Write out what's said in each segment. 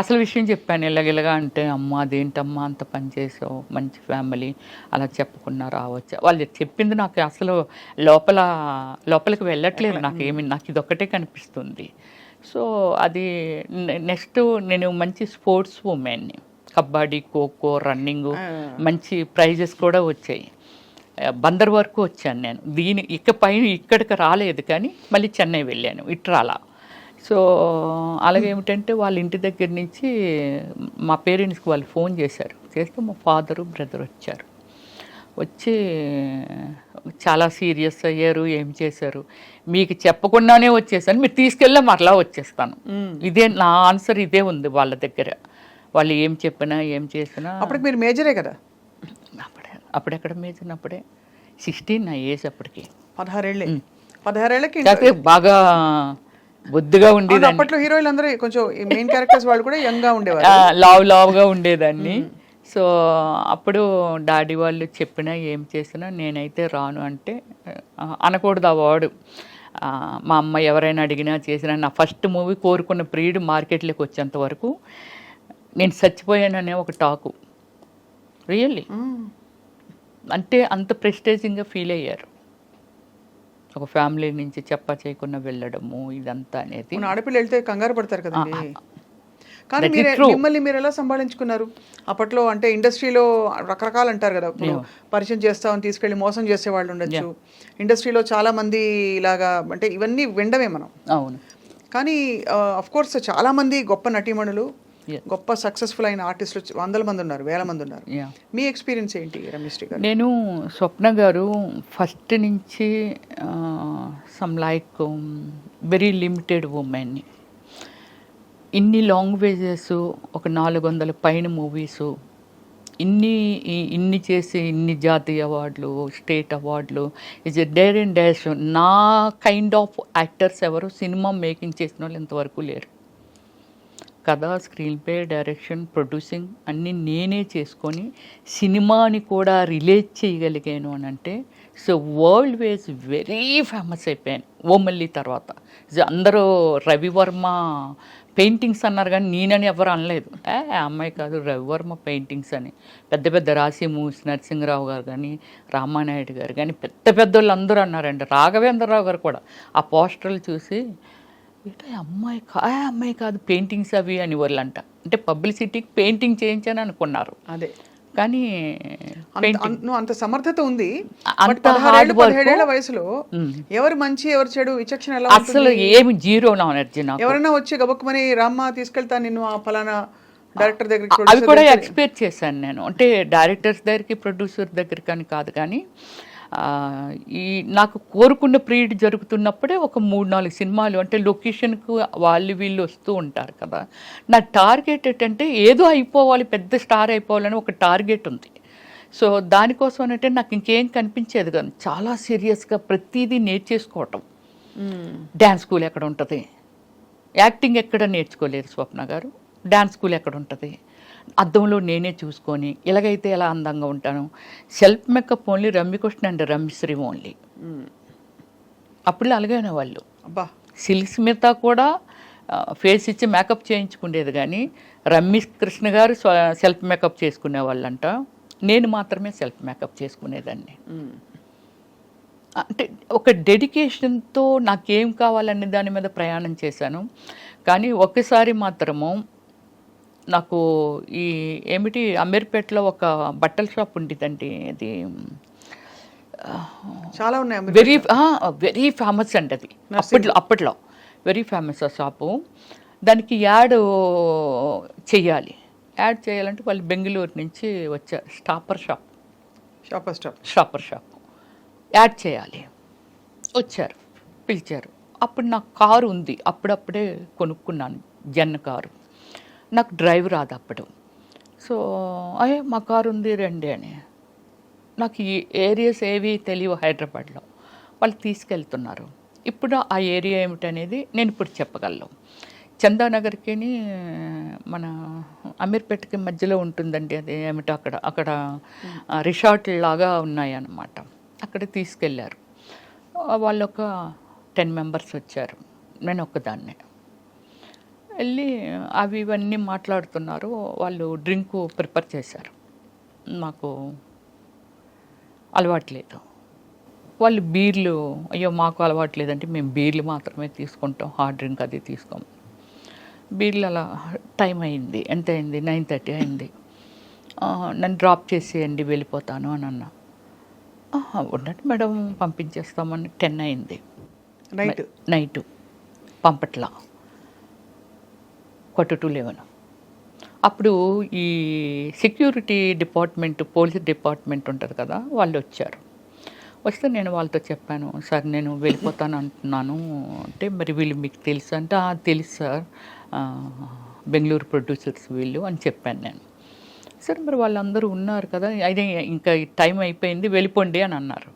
అసలు విషయం చెప్పాను ఇలాగిలాగా అంటే, అమ్మ అదేంటమ్మా అంత పని చేసావు, మంచి ఫ్యామిలీ అలా చెప్పకుండా రావచ్చా? వాళ్ళు చెప్పింది నాకు అసలు లోపల లోపలికి వెళ్ళట్లేదు నాకేమి, నాకు ఇదొక్కటే కనిపిస్తుంది. సో అది నెక్స్ట్ నేను మంచి స్పోర్ట్స్ ఉమెన్ని, కబడ్డీ, ఖోఖో, రన్నింగు మంచి ప్రైజెస్ కూడా వచ్చాయి. బందర్ వరకు వచ్చాను నేను. ఇకపైన ఇక్కడికి రాలేదు, కానీ మళ్ళీ చెన్నై వెళ్ళాను, ఇట్రాలా. సో అలాగేమిటంటే వాళ్ళ ఇంటి దగ్గర నుంచి మా పేరెంట్స్కి వాళ్ళు ఫోన్ చేశారు. చేస్తే మా ఫాదరు బ్రదర్ వచ్చారు. వచ్చి చాలా సీరియస్ అయ్యారు. ఏం చేశారు, మీకు చెప్పకుండానే వచ్చేసాను, మీరు తీసుకెళ్ళా మరలా వచ్చేస్తాను. ఇదే నా ఆన్సర్, ఇదే ఉంది వాళ్ళ దగ్గర. వాళ్ళు ఏం చెప్పినా ఏం చేసినా. అప్పటికి మీరు మేజరే కదా? అప్పుడెక్కడ మేజర్, అప్పుడే 16 నా ఏజ్ అప్పటికి. 16 బాగా బొద్దుగా ఉండేది. అప్పట్లో హీరోయిన్లు అందరూ కొంచెం మెయిన్ క్యారెక్టర్స్ వాళ్ళు కూడా యంగ్ గా ఉండేవారు, లావుగా ఉండేదాన్ని. సో అప్పుడు డాడీ వాళ్ళు చెప్పినా ఏం చేసినా నేనైతే రాను అంటే, అనకూడదు ఆ వాడు. మా అమ్మ ఎవరైనా అడిగినా చేసినా, నా ఫస్ట్ మూవీ కోరుకున్న ప్రియుడు మార్కెట్లోకి వచ్చేంత వరకు నేను చచ్చిపోయాననే ఒక టాకు. రియల్లీ అంటే అంత ప్రెస్టేజింగ్గా ఫీల్ అయ్యారు. ఒక ఫ్యామిలీ నుంచి చెప్పా చేయకుండా వెళ్ళడము ఇదంతా అనేది. ఆడపిల్ల వెళ్తే కంగారు పడతారు కదండి. కానీ మిమ్మల్ని మీరు ఎలా సంభాళించుకున్నారు అప్పట్లో? అంటే ఇండస్ట్రీలో రకరకాలు అంటారు కదా, ఇప్పుడు పరిచయం చేస్తామని తీసుకెళ్ళి మోసం చేసే వాళ్ళు ఉండొచ్చు. ఇండస్ట్రీలో చాలా మంది ఇలాగా, అంటే ఇవన్నీ వినడమే మనం. అవును. కానీ అఫ్ కోర్స్ చాలా మంది గొప్ప నటీమణులు, గొప్ప సక్సెస్ఫుల్ అయిన ఆర్టిస్టులు వందల మంది ఉన్నారు, వేల మంది ఉన్నారు. మీ ఎక్స్పీరియన్స్ ఏంటి రమ్యశ్రీ గారు? నేను స్వప్న గారు ఫస్ట్ నుంచి సమ్ లైక్ వెరీ లిమిటెడ్ ఉమెన్ని, ఇన్ని లాంగ్వేజెస్, ఒక 400 పైన మూవీసు, ఇన్ని చేసి ఇన్ని జాతీయ అవార్డులు, స్టేట్ అవార్డులు, is a dare and dash. నా కైండ్ ఆఫ్ యాక్టర్స్ ఎవరు సినిమా మేకింగ్ చేసిన వాళ్ళు ఇంతవరకు లేరు. కథ, స్క్రీన్ ప్లే, డైరెక్షన్, ప్రొడ్యూసింగ్ అన్నీ నేనే చేసుకొని సినిమాని కూడా రిలేట్ చేయగలిగాను అని అంటే, so world wise very famous అయిపోయాను ఓమల్లి తర్వాత. అందరూ రవివర్మ పెయింటింగ్స్ అన్నారు, కానీ నేనని ఎవరు అనలేదు. అమ్మాయి కాదు, రవివర్మ పెయింటింగ్స్ అని. పెద్ద పెద్ద రాసి మూవీస్, నరసింహరావు గారు కానీ, రామానాయుడు గారు కానీ, పెద్ద వాళ్ళు అందరూ అన్నారండి. రాఘవేంద్రరావు గారు కూడా ఆ పోస్టర్లు చూసి, ఏంటో అమ్మాయి కాదు పెయింటింగ్స్ అవి అని వాళ్ళంట. అంటే పబ్లిసిటీకి పెయింటింగ్ చేయించని అనుకున్నారు. అదే, కానీ అంత సమర్థత ఉంది. 17 వయసులో ఎవరు మంచి ఎవరు చెడు విచక్షణ ఎలా? అసలు ఏమి జీరో నాలెడ్జ్. ఎవరైనా వచ్చి గబక్కుమని రామ్మ తీసుకెళ్తా నిన్ను ఆ ఫలానా డైరెక్టర్ దగ్గరికి, అవి కూడా ఎక్స్పెక్ట్ చేశాను నేను. అంటే డైరెక్టర్స్ దగ్గరికి, ప్రొడ్యూసర్ దగ్గరికి అని కాదు, కానీ నాకు కోరుకున్న పీరియడ్ జరుగుతున్నప్పుడే ఒక 3-4 సినిమాలు, అంటే లొకేషన్కు వీళ్ళు వస్తూ ఉంటారు కదా. నా టార్గెట్ ఏంటంటే ఏదో అయిపోవాలి, పెద్ద స్టార్ అయిపోవాలని ఒక టార్గెట్ ఉంది. సో దానికోసం అంటే నాకు ఇంకేం కనిపించేది కాదు. చాలా సీరియస్గా ప్రతిదీ నేర్చేసుకోవటం. డ్యాన్స్ స్కూల్ ఎక్కడ ఉంటుంది, యాక్టింగ్ ఎక్కడ నేర్చుకోలేరు స్వప్న గారు. డ్యాన్స్ స్కూల్ ఎక్కడ ఉంటుంది, అద్దంలో నేనే చూసుకొని ఇలాగైతే ఎలా అందంగా ఉంటాను. Self makeup only Ramya Krishna and Ramyasri only. అప్పుడు అలాగైనా వాళ్ళు. సిల్క్ స్మిత కూడా ఫేస్ ఇచ్చి మేకప్ చేయించుకునేది, కానీ రమ్యకృష్ణ గారు సెల్ఫ్ మేకప్ చేసుకునే వాళ్ళంట. నేను మాత్రమే సెల్ఫ్ మేకప్ చేసుకునేదాన్ని. అంటే ఒక డెడికేషన్తో నాకేం కావాలనే దాని మీద ప్రయాణం చేశాను. కానీ ఒక్కసారి మాత్రము నాకు ఏమిటి అమీర్పేటలో ఒక బట్టల షాప్ ఉండేదండి. అది చాలా ఉన్నాయి, వెరీ ఫేమస్ అండి అది. అప్పట్లో వెరీ ఫేమస్ ఆ షాపు. దానికి యాడ్ చేయాలంటే వాళ్ళు బెంగళూరు నుంచి వచ్చారు. షాపర్ షాప్ యాడ్ చేయాలి వచ్చారు, పిలిచారు. అప్పుడు నాకు కారు ఉంది, అప్పుడప్పుడే కొనుక్కున్నాను జన్ కారు. నాకు డ్రైవ్ రాదు అప్పుడు. సో మా కారు ఉంది రండి అని. నాకు ఈ ఏరియాస్ ఏవి తెలియవు హైదరాబాద్లో. వాళ్ళు తీసుకెళ్తున్నారు. ఇప్పుడు ఆ ఏరియా ఏమిటనేది నేను ఇప్పుడు చెప్పగలను. చందానగర్కి మన అమీర్పేటకి మధ్యలో ఉంటుందండి. అది ఏమిటో అక్కడ రిసార్ట్ లాగా ఉన్నాయి అన్నమాట. అక్కడ తీసుకెళ్ళారు. వాళ్ళు ఒక 10 మెంబర్స్ వచ్చారు, నేను ఒక్కదాన్నే. వెళ్ళి అవి ఇవన్నీ మాట్లాడుతున్నారు. వాళ్ళు డ్రింకు ప్రిపేర్ చేశారు. మాకు అలవాట్లేదు. వాళ్ళు బీర్లు, అయ్యో మాకు అలవాట్లేదంటే మేము బీర్లు మాత్రమే తీసుకుంటాం, హార్డ్ డ్రింక్ అది తీసుకోము. బీర్లు అలా టైం అయింది. ఎంత అయింది? 9:30 అయింది. నన్ను డ్రాప్ చేసేయండి వెళ్ళిపోతాను అని అన్నా. ఉండండి మేడం పంపించేస్తామని 10 అయింది నైట్. పంపట్లా 10:45. అప్పుడు ఈ సెక్యూరిటీ డిపార్ట్మెంట్, పోలీస్ డిపార్ట్మెంట్ ఉంటుంది కదా, వాళ్ళు వచ్చారు. వస్తే నేను వాళ్ళతో చెప్పాను, సార్ నేను వెళ్ళిపోతాను అంటున్నాను అంటే, మరి వీళ్ళు మీకు తెలుసు అంటే, తెలుసు సార్, బెంగళూరు ప్రొడ్యూసర్స్ వీళ్ళు అని చెప్పాను నేను. సరే మరి వాళ్ళందరూ ఉన్నారు కదా, అయితే ఇంకా టైం అయిపోయింది వెళ్ళిపోండి అని అన్నారు.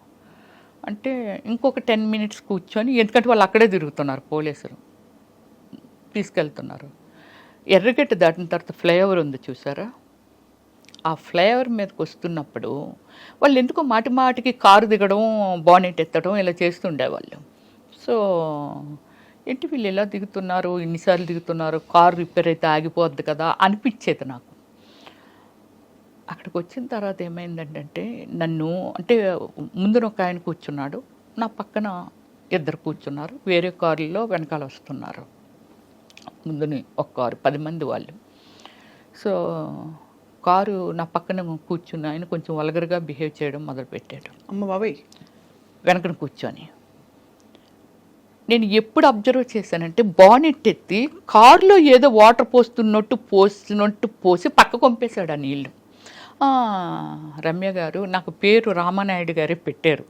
అంటే ఇంకొక 10 minutes కూర్చొని, ఎందుకంటే వాళ్ళు అక్కడే తిరుగుతున్నారు పోలీసులు, తీసుకెళ్తున్నారు. ఎర్రగడ్డ దాటిన తర్వాత ఫ్లైఓవర్ ఉంది చూసారా, ఆ ఫ్లైఓవర్ మీదకి వస్తున్నప్పుడు వాళ్ళు ఎందుకో మాటి మాటికి కారు దిగడం, బానెట్ ఎత్తడం ఇలా చేస్తుండేవాళ్ళు. సో ఏంటి వీళ్ళు ఎలా దిగుతున్నారు, ఇన్నిసార్లు దిగుతున్నారు, కారు రిపేర్ అయితే ఆగిపోద్ది కదా అనిపించేది నాకు. అక్కడికి వచ్చిన తర్వాత ఏమైందంటే, నన్ను అంటే ముందున ఒక ఆయన కూర్చున్నాడు, నా పక్కన 2 కూర్చున్నారు, వేరే కారులో వెనకాల వస్తున్నారు. ముందుని ఒక కారు 10 మంది వాళ్ళు. సో కారు నా పక్కన కూర్చున్న ఆయన కొంచెం వల్గర్గా బిహేవ్ చేయడం మొదలుపెట్టాడు. అమ్మ బాబాయ్, వెనకన కూర్చొని. నేను ఎప్పుడు అబ్జర్వ్ చేశానంటే, బానెట్ ఎత్తి కారులో ఏదో వాటర్ పోస్తున్నట్టు పోసి పక్క కొంపేశాడు ఆ నీళ్ళు. రమ్య గారు, నాకు పేరు రామానాయుడు గారే పెట్టారు.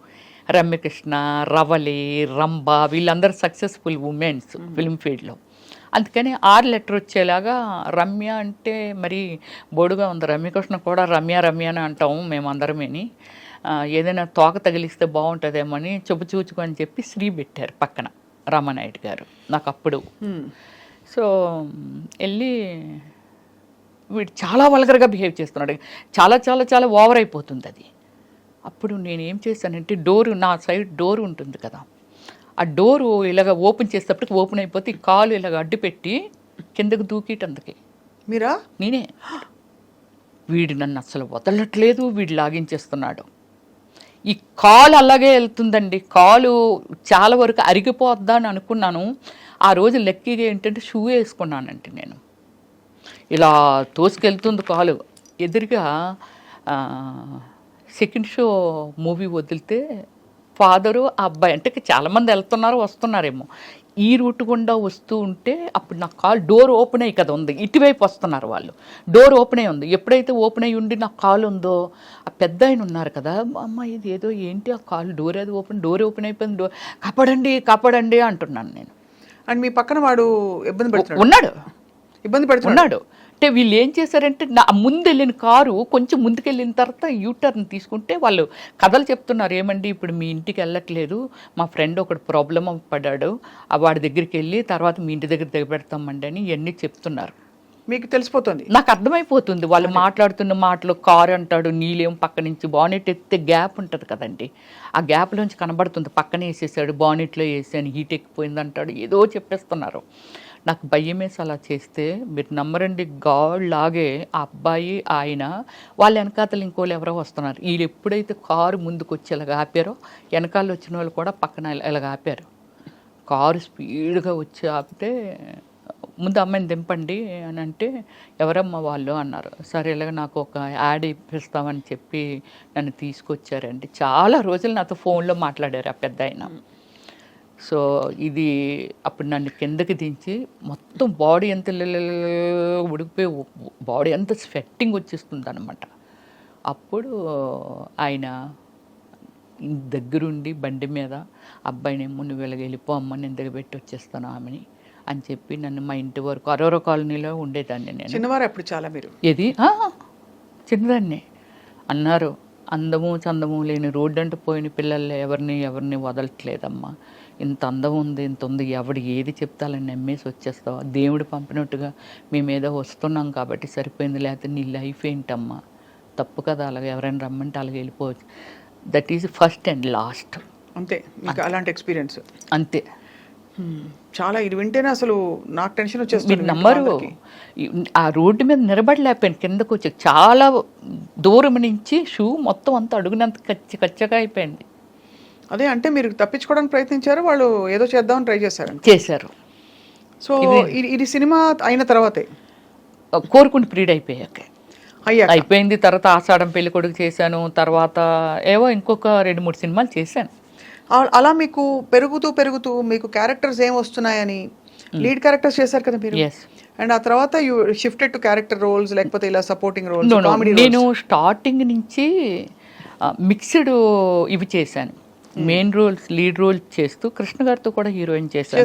రమ్యకృష్ణ, రవలి, రంభ వీళ్ళందరూ సక్సెస్ఫుల్ ఉమెన్స్ ఫిల్మ్ ఫీల్డ్లో. అందుకని 6 letter వచ్చేలాగా రమ్య అంటే మరి బోడుగా ఉంది. రమ్యకృష్ణ కూడా రమ్య అని అంటాము మేమందరమేని. ఏదైనా తోక తగిలిస్తే బాగుంటుందేమని చూచుకొని చెప్పి శ్రీ పెట్టారు పక్కన రామానాయుడు గారు నాకు అప్పుడు. సో వెళ్ళి వీడు చాలా వల్గర్గా బిహేవ్ చేస్తున్నాడు, చాలా చాలా చాలా ఓవర్ అయిపోతుంది అది. అప్పుడు నేనేం చేశానంటే, నా సైడ్ డోర్ ఉంటుంది కదా, ఆ డోరు ఇలాగ ఓపెన్ చేసేటప్పటికి ఓపెన్ అయిపోతే ఈ కాలు ఇలాగ అడ్డు పెట్టి కిందకు దూకిటందుకే. మీరా? నేనే. వీడు నన్ను అసలు వదలట్లేదు, వీడు లాగించేస్తున్నాడు. ఈ కాలు అలాగే వెళ్తుందండి, కాలు చాలా వరకు అరిగిపోద్దా అని అనుకున్నాను. ఆ రోజు లక్కీగా ఏంటంటే షూ వేసుకున్నానంటే, నేను ఇలా తోసుకెళ్తుంది కాలు. ఎదురుగా సెకండ్ షో మూవీ వదిలితే ఫాదరు ఆ అబ్బాయి, అంటే చాలామంది వెళ్తున్నారు వస్తున్నారేమో, ఈ రూట్ గుండా వస్తూ ఉంటే అప్పుడు నా కాలు డోర్ ఓపెన్ అయ్యి కదా ఉంది, ఇటువైపు వస్తున్నారు వాళ్ళు, డోర్ ఓపెన్ అయ్యి ఉంది. ఎప్పుడైతే ఓపెన్ అయ్యి ఉండి నా కాలు ఉందో, ఆ పెద్ద ఆయన ఉన్నారు కదా, అమ్మ ఇది ఏదో ఏంటి ఆ కాలు డోర్ ఏదో డోర్ ఓపెన్ అయిపోయింది, కాపాడండి అంటున్నాను నేను. అండ్ మీ పక్కన వాడు ఇబ్బంది పెడుతున్నాడు, ఇబ్బంది పెడుతున్నాడు. అంటే వీళ్ళు ఏం చేశారంటే, నా ముందు వెళ్ళిన కారు కొంచెం ముందుకెళ్ళిన తర్వాత యూటర్న్ తీసుకుంటే వాళ్ళు కథలు చెప్తున్నారు, ఏమండి ఇప్పుడు మీ ఇంటికి వెళ్ళట్లేదు, మా ఫ్రెండ్ ఒకడు ప్రాబ్లం పడ్డాడు, వాడి దగ్గరికి వెళ్ళి తర్వాత మీ ఇంటి దగ్గర దిగబెడతామండి అని ఇవన్నీ చెప్తున్నారు. మీకు తెలిసిపోతుంది? నాకు అర్థమైపోతుంది వాళ్ళు మాట్లాడుతున్న మాటలు. కారు అంటాడు, నీళ్ళేం పక్క నుంచి, బానెట్ ఎత్తే గ్యాప్ ఉంటుంది కదండి, ఆ గ్యాప్లోంచి కనబడుతుంది, పక్కనే వేసేసాడు, బానెట్లో వేసాను, హీట్ ఎక్కిపోయింది అంటాడు, ఏదో చెప్పేస్తున్నారు. నాకు భయమేసి అలా చేస్తే, మీరు నమ్మరండి, గాడ్ లాగే ఆ అబ్బాయి ఆయన వాళ్ళ వెనకాతలు ఇంకోళ్ళు ఎవరో వస్తున్నారు. వీళ్ళు ఎప్పుడైతే కారు ముందుకు వచ్చి ఇలాగ ఆపారో, వెనకాల వచ్చిన వాళ్ళు కూడా పక్కన ఇలాగ ఆపారు. కారు స్పీడ్గా వచ్చి ఆపితే, ముందు అమ్మాయిని దింపండి అని అంటే, ఎవరమ్మా వాళ్ళు అన్నారు. సరే ఇలాగ నాకు ఒక యాడ్ ఇప్పిస్తామని చెప్పి నన్ను తీసుకొచ్చారండి. చాలా రోజులు నాతో ఫోన్లో మాట్లాడారు ఆ పెద్ద ఆయన. సో ఇది అప్పుడు నన్ను కిందకి దించి మొత్తం బాడీ ఎంత ఉడికిపోయి, బాడీ అంతా స్వెట్టింగ్ వచ్చేస్తుంది అనమాట. అప్పుడు ఆయన దగ్గరుండి బండి మీద అబ్బాయినేమో, నువ్వు వెళ్ళి వెళ్ళిపో అమ్మ, నేను దిగబెట్టి వచ్చేస్తాను ఆమెని అని చెప్పి నన్ను మా ఇంటి వరకు అరోరా కాలనీలో ఉండేదాన్ని నేను. చిన్నవారు అప్పుడు చాలా మీరు? ఏది చిన్నదాన్ని అన్నారు. అందము చందము లేని రోడ్డు అంటూ పోయిన పిల్లలు ఎవరిని వదలట్లేదమ్మా, ఇంత అందం ఉంది, ఇంత ఉంది, ఎవడు ఏది చెప్తాలని నమ్మేసి వచ్చేస్తావా, దేవుడు పంపినట్టుగా మేమేదో వస్తున్నాం కాబట్టి సరిపోయింది, లేకపోతే నీ లైఫ్ ఏంటమ్మా, తప్పు కదా, అలాగే ఎవరైనా రమ్మంటే అలాగే వెళ్ళిపోవచ్చు. That is first and last. అంతే. మీకు అలాంటి ఎక్స్పీరియన్స్? అంతే. చాలా ఇది వింటేనే అసలు నాకు టెన్షన్ వచ్చేస్తుంది. మీరు నమ్మరు, ఆ రోడ్డు మీద నిలబడలేకపోయాను, కిందకు వచ్చి చాలా దూరం నుంచి షూ మొత్తం అంతా అడుగునంత కచ్చగా అయిపోయింది. అదే అంటే మీరు తప్పించుకోవడానికి ప్రయత్నించారు, వాళ్ళు ఏదో చేద్దామని ట్రై చేశారు. సో ఇది సినిమా అయిన తర్వాతే కోరుకుని ప్రీడ్ అయిపోయింది. తర్వాత ఆషాఢం పెళ్లి కొడుకు చేశాను, తర్వాత ఏవో ఇంకొక 2-3 సినిమాలు చేశాను. అలా మీకు పెరుగుతూ మీకు క్యారెక్టర్స్ ఏం వస్తున్నాయని లీడ్ క్యారెక్టర్స్ చేశారు కదా మీరు. అండ్ ఆ తర్వాత you shifted to character roles, లేకపోతే ఇలా సపోర్టింగ్ రోల్స్? నేను స్టార్టింగ్ నుంచి మిక్స్డ్ ఇవి చేశాను, మెయిన్ రోల్స్, లీడ్ రోల్స్ చేస్తూ కృష్ణ గారితో కూడా హీరోయిన్ చేశాను.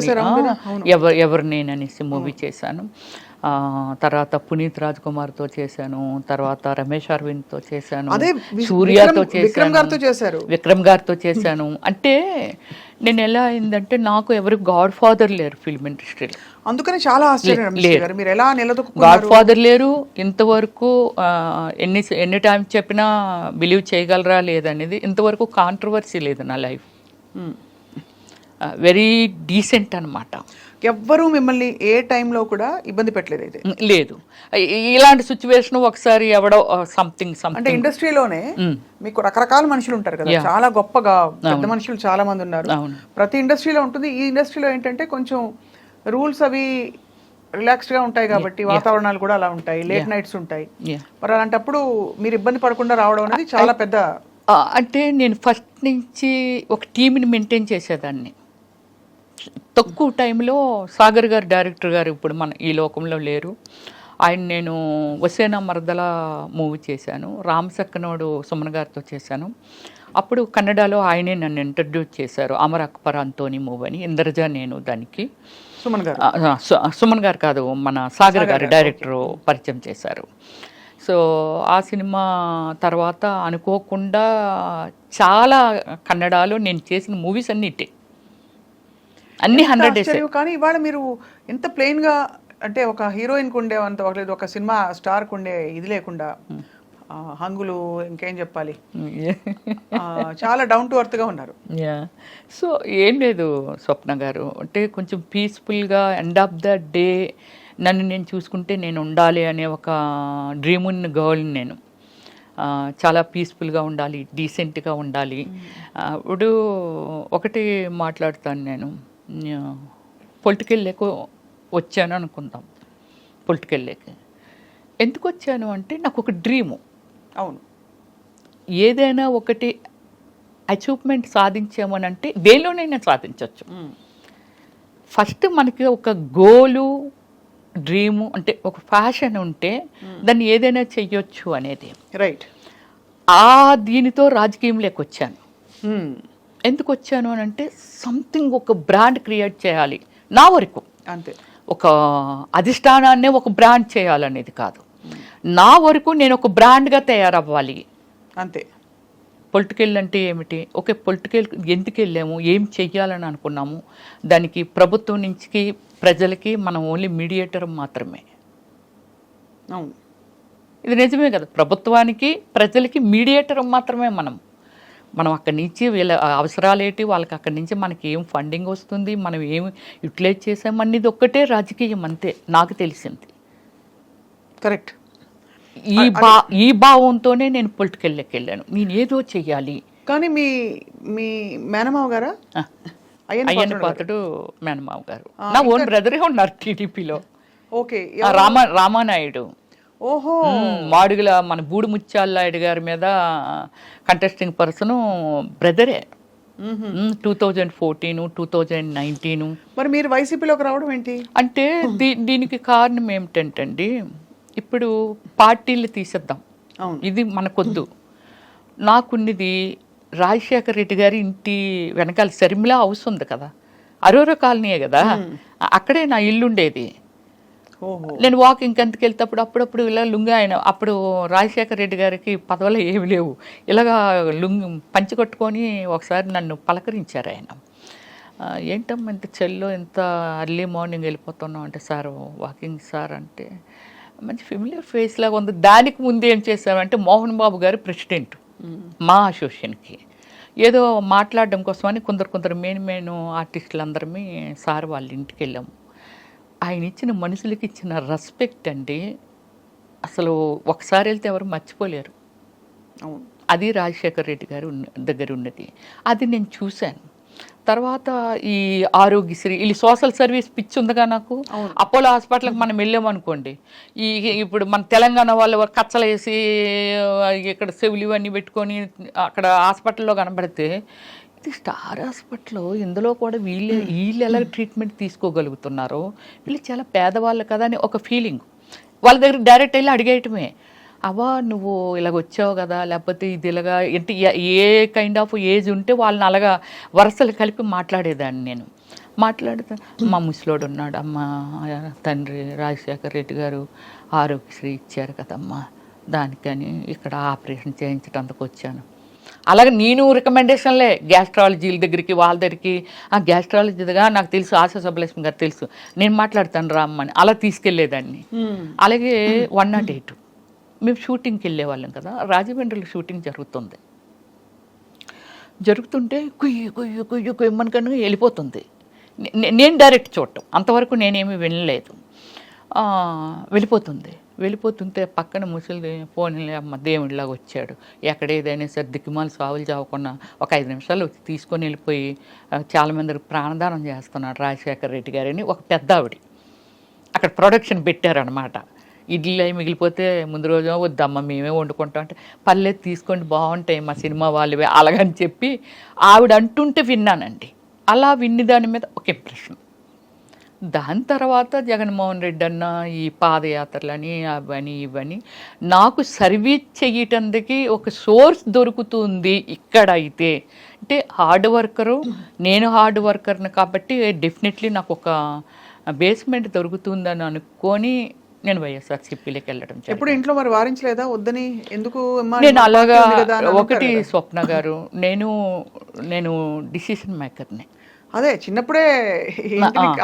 ఎవరు నేననేసి మూవీ చేశాను. తర్వాత పునీత్ రాజ్ కుమార్తో చేశాను, తర్వాత రమేష్ అరవింద్తో చేశాను, సూర్యతో చేశాను, విక్రమ్ గారితో చేశాను. అంటే నేను ఎలా అయిందంటే నాకు ఎవరు గాడ్ ఫాదర్ లేరు ఫిల్మ్ ఇండస్ట్రీలో, అందుకని చాలా ఆశ్చర్యం. మీరు ఎలా గాడ్ ఫాదర్ లేరు ఇంతవరకు. ఎన్ని టైమ్స్ చెప్పినా బిలీవ్ చేయగలరా లేదనేది ఇంతవరకు కాంట్రవర్సీ లేదు నా లైఫ్. వెరీ డీసెంట్ అనమాట. ఎవ్వరూ మిమ్మల్ని ఏ టైంలో కూడా ఇబ్బంది పెట్టలేదు అయితే? లేదు. ఇలాంటి సిచ్యువేషన్ ఒకసారి ఎవడో సంథింగ్ అంటే ఇండస్ట్రీలోనే మీకు రకరకాల మనుషులు ఉంటారు కదా, చాలా గొప్పగా పెద్ద మనుషులు చాలా మంది ఉన్నారు, ప్రతి ఇండస్ట్రీలో ఉంటుంది. ఈ ఇండస్ట్రీలో ఏంటంటే కొంచెం రూల్స్ అవి రిలాక్స్డ్ గా ఉంటాయి కాబట్టి వాతావరణాలు కూడా అలా ఉంటాయి, లేట్ నైట్స్ ఉంటాయి. మరి అలాంటప్పుడు మీరు ఇబ్బంది పడకుండా రావడం అనేది చాలా పెద్ద. అంటే నేను ఫస్ట్ నుంచి ఒక టీంని మెయింటైన్ చేసేదాన్ని. తక్కువ టైంలో సాగర్ గారు, డైరెక్టర్ గారు, ఇప్పుడు మన ఈ లోకంలో లేరు, ఆయన నేను వసేనా మరదల మూవీ చేశాను, రామ్ సక్కనోడు సుమన్ గారితో చేశాను. అప్పుడు కన్నడలో ఆయనే నన్ను ఇంట్రడ్యూస్ చేశారు, అమర్ అక్బర్ అంతోని మూవీ అని. ఇంద్రజ నేను దానికి సుమన్ గారు కాదు, మన సాగర్ గారు డైరెక్టరు పరిచయం చేశారు. సో ఆ సినిమా తర్వాత అనుకోకుండా చాలా కన్నడలో నేను చేసిన మూవీస్ అన్ని 100 డేస్. కానీ ఇవాళ మీరు ఎంత ప్లెయిన్ గా, అంటే ఒక హీరోయిన్ కు ఉండే అంత లేదు, ఒక సినిమా స్టార్ కు ఉండే ఇది లేకుండా హంగులు, ఇంకేం చెప్పాలి, చాలా డౌన్ టు ఎర్త్ గా ఉన్నారు. సో ఏం లేదు స్వప్న గారు, అంటే కొంచెం పీస్ఫుల్గా ఎండ్ ఆఫ్ ద డే నన్ను నేను చూసుకుంటే నేను ఉండాలి అనే ఒక డ్రీమ్ ఉన్న గర్ల్ని నేను. చాలా పీస్ఫుల్గా ఉండాలి, డీసెంట్గా ఉండాలి. ఇప్పుడు ఒకటి మాట్లాడుతాను, నేను పొలిటికల్ లేక వచ్చాను అనుకుందాం. పొలిటికల్ లేక ఎందుకు వచ్చాను అంటే నాకు ఒక డ్రీము. అవును, ఏదైనా ఒకటి అచీవ్మెంట్ సాధించామనంటే దేనిలోనైనా సాధించవచ్చు. ఫస్ట్ మనకి ఒక గోలు, డ్రీము, అంటే ఒక ఫ్యాషన్ ఉంటే దాన్ని ఏదైనా చెయ్యొచ్చు అనేది. రైట్. దీనితో రాజకీయంలోకి వచ్చాను. ఎందుకు వచ్చాను అని అంటే సంథింగ్, ఒక బ్రాండ్ క్రియేట్ చేయాలి నా వరకు, అంతే. ఒక అధిష్టానాన్నే ఒక బ్రాండ్ చేయాలనేది కాదు, నా వరకు నేను ఒక బ్రాండ్గా తయారవ్వాలి, అంతే. పొలిటికల్ అంటే ఏమిటి, ఓకే పొలిటికల్ ఎందుకు వెళ్ళాము, ఏం చెయ్యాలని అనుకున్నాము, దానికి ప్రభుత్వం నుంచి ప్రజలకి మనం ఓన్లీ మీడియేటర్ మాత్రమే. అవును, ఇది నిజమే కదా, ప్రభుత్వానికి ప్రజలకి మీడియేటర్ మాత్రమే మనం అక్కడి నుంచి వీళ్ళ అవసరాలు ఏంటి, వాళ్ళకి అక్కడి నుంచి మనకి ఏం ఫండింగ్ వస్తుంది, మనం ఏం యూటిలైజ్ చేసామనేది ఒక్కటే రాజకీయం, అంతే నాకు తెలిసింది. కరెక్ట్. ఈ భావంతోనే నేను పొలిటికల్లోకి వెళ్ళాను, నేను ఏదో చెయ్యాలి. కానీ మీ మేనమావ గారా? అయ్యన్న పాత్రుడు మేనమావ గారు నా ఓన్ బ్రదరే ఉన్నారు టీడీపీలో. ఓకే. రామానాయుడు. ఓహో. మాడుగుల మన బూడి ముత్యాలనాయుడు గారి మీద కంటెస్టింగ్ పర్సన్ బ్రదరే. 2014, 2019. మరి మీరు వైసీపీలోకి రావడం ఏంటి? అంటే దీనికి కారణం ఏమిటంటండి, ఇప్పుడు పార్టీలు తీసేద్దాం, ఇది మనకొద్దు. నాకున్నది రాజశేఖర రెడ్డి గారి ఇంటి వెనకాల శర్మిలా హౌస్ ఉంది కదా, అరోరా కాలనీయే కదా, అక్కడే నా ఇల్లు ఉండేది. నేను వాకింగ్ ఎంతకు వెళ్తేప్పుడు అప్పుడప్పుడు ఇలా లుంగి, ఆయన అప్పుడు రాజశేఖర రెడ్డి గారికి పదవులు ఏమి లేవు, ఇలాగా లుంగి పంచి కట్టుకొని ఒకసారి నన్ను పలకరించారు ఆయన. ఏంటమ్మా ఇంత చెల్లో ఇంత అర్లీ మార్నింగ్ వెళ్ళిపోతున్నావు అంటే, సార్ వాకింగ్ సార్ అంటే, మంచి ఫెమిలియర్ ఫేస్ లాగా ఉంది. దానికి ముందు ఏం చేశామంటే మోహన్ బాబు గారు ప్రెసిడెంట్ మా అసోసియేషన్కి, ఏదో మాట్లాడడం కోసమని కొందరు మెయిన్ ఆర్టిస్టులందరమీ సార్ వాళ్ళ ఇంటికి వెళ్ళాము. ఆయన ఇచ్చిన మనుషులకి ఇచ్చిన రెస్పెక్ట్ అండి అసలు ఒకసారి వెళ్తే ఎవరు మర్చిపోలేరు. అవును. అది రాజశేఖర్ రెడ్డి గారు దగ్గర ఉన్నది. అది నేను చూశాను. తర్వాత ఈ ఆరోగ్యశ్రీ వీళ్ళు సోషల్ సర్వీస్ పిచ్చి ఉందిగా నాకు. అపోలో హాస్పిటల్కి మనం వెళ్ళామనుకోండి, ఇప్పుడు మన తెలంగాణ వాళ్ళు కచ్చలేసి ఇక్కడ చెవులు ఇవన్నీ పెట్టుకొని అక్కడ హాస్పిటల్లో కనబడితే, ఇది స్టార్ హాస్పిటల్, ఇందులో కూడా వీళ్ళు ఎలా ట్రీట్మెంట్ తీసుకోగలుగుతున్నారో, వీళ్ళు చాలా పేదవాళ్ళు కదా అని ఒక ఫీలింగ్. వాళ్ళ దగ్గర డైరెక్ట్ వెళ్ళి అడిగేయటమే, అవ్వా నువ్వు ఇలాగ వచ్చావు కదా, లేకపోతే ఇది ఇలాగా అంటే ఏ కైండ్ ఆఫ్ ఏజ్ ఉంటే వాళ్ళని అలాగా వరుసలు కలిపి మాట్లాడేదాన్ని నేను. మాట్లాడితే మా ముసలోడు ఉన్నాడు, అమ్మ తండ్రి రాజశేఖర్ రెడ్డి గారు ఆరోగ్యశ్రీ ఇచ్చారు కదమ్మా, దానికని ఇక్కడ ఆపరేషన్ చేయించడానికి వచ్చాను. అలాగే నేను రికమెండేషన్లే గ్యాస్ట్రాలజీల దగ్గరికి వాళ్ళ దగ్గరికి, ఆ గ్యాస్ట్రాలజీగా నాకు తెలుసు, ఆశా సుబ్బలక్ష్మి గారు తెలుసు, నేను మాట్లాడతాను రామ్మని అలా తీసుకెళ్లేదాన్ని. అలాగే 108 మేము షూటింగ్కి వెళ్ళేవాళ్ళం కదా, రాజమండ్రిలో షూటింగ్ జరుగుతుంటే కుయ్యి కుయ్యమనికన్నా వెళ్ళిపోతుంది. నేను డైరెక్ట్ చూడటం అంతవరకు నేనేమీ వినలేదు. వెళ్ళిపోతుంటే పక్కన ముసలి ఫోన్లే అమ్మ దేవుడిలాగా వచ్చాడు, ఎక్కడ ఏదైనా సరే దిక్కుమాలు సావులు చావకుండా ఒక 5 నిమిషాలు వచ్చి తీసుకొని వెళ్ళిపోయి చాలామందికి ప్రాణదానం చేస్తున్నాడు రాజశేఖర్ రెడ్డి గారని ఒక పెద్ద ఆవిడ అక్కడ ప్రొడక్షన్ పెట్టారనమాట. ఇడ్లీ అవి మిగిలిపోతే ముందు రోజు వద్దమ్మ మేమే వండుకుంటాం అంటే, పర్లేదు తీసుకోండి బాగుంటాయి మా సినిమా వాళ్ళవే అలాగని చెప్పి ఆవిడ అంటుంటే విన్నానండి. అలా విన్ని దాని మీద ఒక ఇంప్రెషన్. దాని తర్వాత జగన్మోహన్ రెడ్డి అన్న ఈ పాదయాత్రలని అవని ఇవని నాకు సర్వీస్ చేయటానికి ఒక సోర్స్ దొరుకుతుంది ఇక్కడ. అయితే అంటే హార్డ్ వర్కరు, నేను హార్డ్ వర్కర్ని కాబట్టి డెఫినెట్లీ నాకు ఒక బేస్మెంట్ దొరుకుతుందని అనుకొని నేను వైఎస్ఆర్సీపీలోకి వెళ్ళడం. ఎప్పుడు ఇంట్లో మరి వారించలేదా వద్దని? ఎందుకు నేను అలాగా ఒకటి స్వప్న గారు, నేను డిసిషన్ మేకర్ని. అదే చిన్నప్పుడే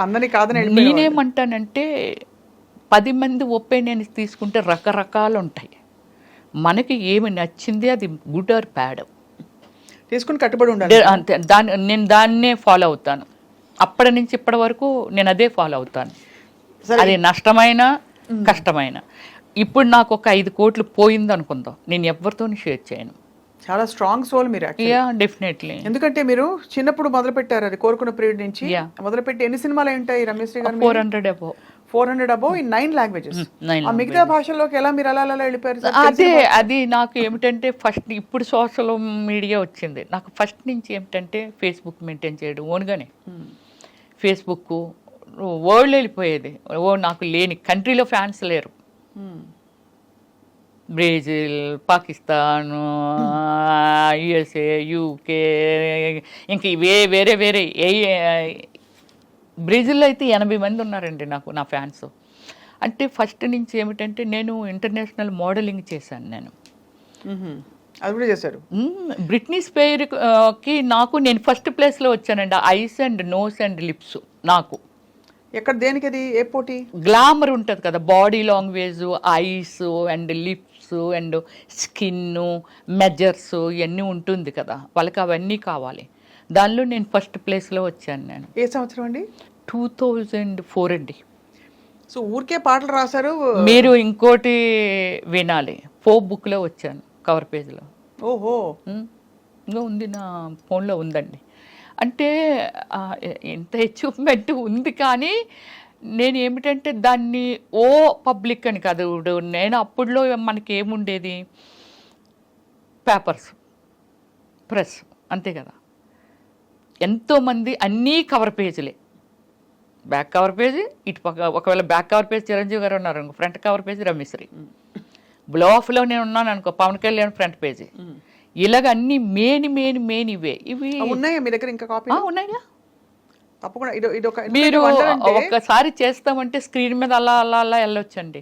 అందరినీ కాదని నేనేమంటానంటే 10 మంది ఒపీనియన్స్ తీసుకుంటే రకరకాలు ఉంటాయి. మనకి ఏమి నచ్చింది అది గుడ్ ఆర్ బ్యాడ్ తీసుకుని కట్టుబడి ఉండాలి అంతే. నేను దాన్నే ఫాలో అవుతాను. అప్పటి నుంచి ఇప్పటి వరకు నేను అదే ఫాలో అవుతాను. అది నష్టమైన కష్టమైన. ఇప్పుడు నాకు ఒక 5 కోట్లు పోయింది అనుకుందాం, నేను ఎవరితో షేర్ చేయను. చాలా స్ట్రాంగ్ సోల్ మీరు. డెఫినెట్లీ. ఎందుకంటే మీరు చిన్నప్పుడు మొదలు పెట్టారు, అది కోరుకున్న పీరియడ్ నుంచి మొదలుపెట్టి ఎన్ని సినిమాలు ఉంటాయి రమేష్ గారు? 400 అబౌవ్ ఇన్ 9 లాంగ్వేజెస్. ఆ మిగతా భాషల్లోకి ఎలా మీరు అలా వెళ్ళిపోయారు? అది నాకు ఏమిటంటే ఫస్ట్ ఇప్పుడు సోషల్ మీడియా వచ్చింది, నాకు ఫస్ట్ నుంచి ఏమిటంటే ఫేస్బుక్ మెయింటైన్ చేయడం ఓన్గానే. ఫేస్బుక్ వరల్డ్ వెళ్ళిపోయేది. నాకు లేని కంట్రీలో ఫ్యాన్స్ లేరు. బ్రెజిల్, పాకిస్తాన్, యుఎస్ఏ, యూకే, ఇంక వేరే బ్రెజిల్లో అయితే 80 మంది ఉన్నారండి నా ఫ్యాన్స్. అంటే ఫస్ట్ నుంచి ఏమిటంటే నేను ఇంటర్నేషనల్ మోడలింగ్ చేశాను. నేను అది కూడా చేశారు. బ్రిట్నీ స్పియర్కి నేను ఫస్ట్ ప్లేస్లో వచ్చానండి. Eyes and nose and lips నాకు. ఎక్కడ దేనికి అది ఏ పోటీ? గ్లామర్ ఉంటుంది కదా, body language, eyes and lips and skin measures ఇవన్నీ ఉంటుంది కదా, వాళ్ళకి అవన్నీ కావాలి. దానిలో నేను ఫస్ట్ ప్లేస్లో వచ్చాను. నేను ఏ సంవత్సరం అండి? 2004 అండి. సో ఊరికే పాటలు రాశారు మీరు? ఇంకోటి వినాలి, ఫోక్ బుక్లో వచ్చాను, కవర్ పేజ్లో. ఓహో, ఇంకా ఉంది, నా ఫోన్లో ఉందండి. అంటే ఎంత అచీవ్మెంట్ ఉంది. కానీ నేను ఏమిటంటే దాన్ని పబ్లిక్ అని కాదు. నేను అప్పుడులో మనకి ఏముండేది, పేపర్స్, ప్రెస్, అంతే కదా. ఎంతోమంది అన్నీ కవర్ పేజీలే, బ్యాక్ కవర్ పేజీ ఇటు పక్క. ఒకవేళ బ్యాక్ కవర్ పేజ్ చిరంజీవి గారు ఉన్నారు అనుకో, ఫ్రంట్ కవర్ పేజీ రమేశ్వరి. బ్లోఫ్లో నేను ఉన్నాను అనుకో, పవన్ కళ్యాణ్ ఫ్రంట్ పేజీ. ఇలాగ అన్ని మెయిన్ ఇవే. ఇవి ఉన్నాయా మీ దగ్గర? ఇంకా కాపీ ఉన్నాయా? తప్పకుండా. మీరు ఒక్కసారి చేస్తామంటే స్క్రీన్ మీద అలా వెళ్ళొచ్చండి.